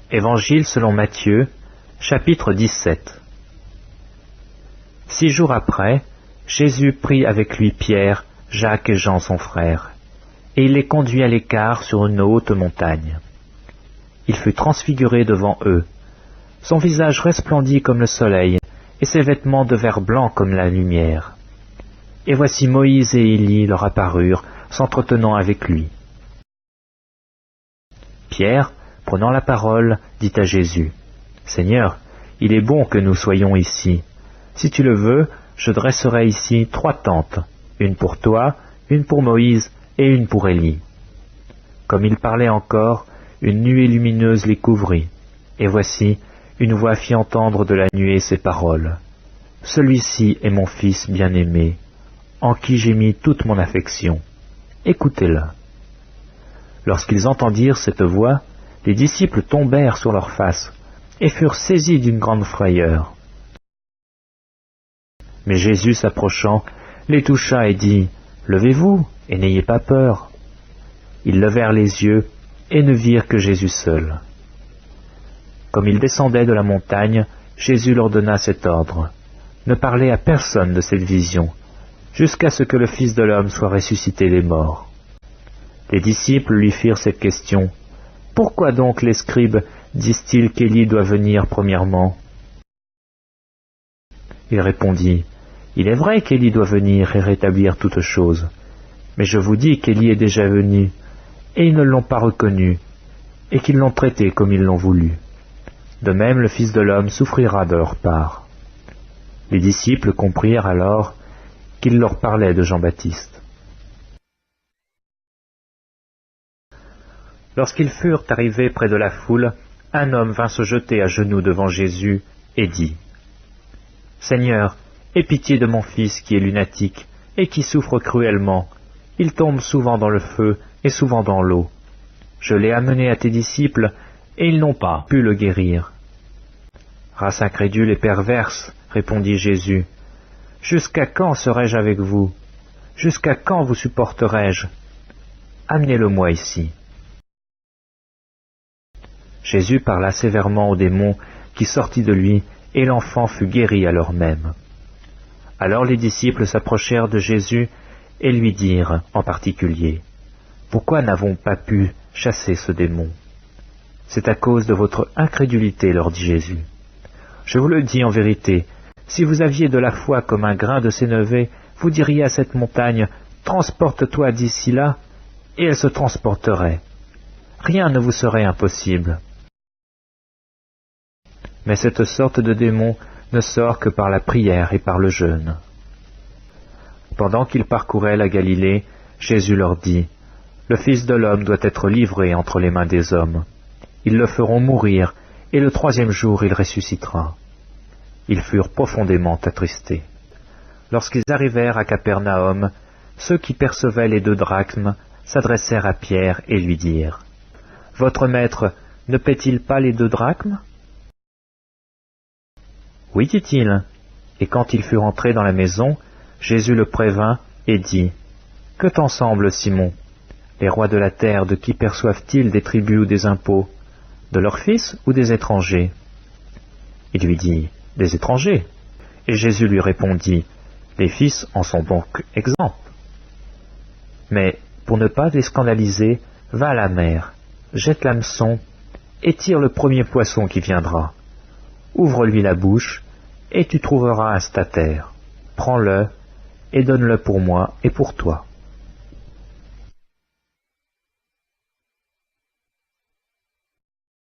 Évangile selon Matthieu, chapitre 17. 6 jours après, Jésus prit avec lui Pierre, Jacques et Jean son frère, et il les conduit à l'écart sur une haute montagne. Il fut transfiguré devant eux. Son visage resplendit comme le soleil, et ses vêtements devinrent blancs comme la lumière. Et voici Moïse et Élie leur apparurent, s'entretenant avec lui. Pierre, prenant la parole, dit à Jésus, « Seigneur, il est bon que nous soyons ici. Si tu le veux, je dresserai ici 3 tentes, une pour toi, une pour Moïse et une pour Élie. » Comme il parlait encore, une nuée lumineuse les couvrit, et voici, une voix fit entendre de la nuée ces paroles. « Celui-ci est mon Fils bien-aimé, en qui j'ai mis toute mon affection. Écoutez-le. » Lorsqu'ils entendirent cette voix, les disciples tombèrent sur leurs faces et furent saisis d'une grande frayeur. Mais Jésus s'approchant, les toucha et dit, « Levez-vous et n'ayez pas peur. » Ils levèrent les yeux et ne virent que Jésus seul. Comme ils descendaient de la montagne, Jésus leur donna cet ordre, « Ne parlez à personne de cette vision, jusqu'à ce que le Fils de l'homme soit ressuscité des morts. » Les disciples lui firent cette question, « Pourquoi donc les scribes disent-ils qu'Élie doit venir premièrement ?» Il répondit, « Il est vrai qu'Élie doit venir et rétablir toutes choses, mais je vous dis qu'Élie est déjà venu, et ils ne l'ont pas reconnu, et qu'ils l'ont traité comme ils l'ont voulu. De même le Fils de l'homme souffrira de leur part. » Les disciples comprirent alors qu'il leur parlait de Jean-Baptiste. Lorsqu'ils furent arrivés près de la foule, un homme vint se jeter à genoux devant Jésus et dit, « Seigneur, aie pitié de mon fils qui est lunatique et qui souffre cruellement. Il tombe souvent dans le feu et souvent dans l'eau. Je l'ai amené à tes disciples et ils n'ont pas pu le guérir. » « Race incrédule et perverse, répondit Jésus, « jusqu'à quand serai-je avec vous? Jusqu'à quand vous supporterai-je? Amenez-le-moi ici. » Jésus parla sévèrement au démon qui sortit de lui, et l'enfant fut guéri à l'heure même. Alors les disciples s'approchèrent de Jésus et lui dirent en particulier, « Pourquoi n'avons pas pu chasser ce démon? » « C'est à cause de votre incrédulité, leur dit Jésus. Je vous le dis en vérité, si vous aviez de la foi comme un grain de sénévé, vous diriez à cette montagne, « Transporte-toi d'ici là », et elle se transporterait. Rien ne vous serait impossible. Mais cette sorte de démon ne sort que par la prière et par le jeûne. » Pendant qu'ils parcouraient la Galilée, Jésus leur dit, « Le Fils de l'homme doit être livré entre les mains des hommes. Ils le feront mourir, et le 3e jour il ressuscitera. » Ils furent profondément attristés. Lorsqu'ils arrivèrent à Capernaum, ceux qui percevaient les 2 drachmes s'adressèrent à Pierre et lui dirent, « Votre maître ne paie-t-il pas les 2 drachmes ?» « Oui, dit-il. » Et quand ils furent entrés dans la maison, Jésus le prévint et dit, « Que t'en semble, Simon? Les rois de la terre, de qui perçoivent-ils des tributs ou des impôts? De leurs fils ou des étrangers? » Il lui dit, « Des étrangers. » Et Jésus lui répondit, « Les fils en sont donc exempts. Mais, pour ne pas les scandaliser, va à la mer, jette l'hameçon, et tire le premier poisson qui viendra. Ouvre-lui la bouche, et tu trouveras un statère. Prends-le, et donne-le pour moi et pour toi. »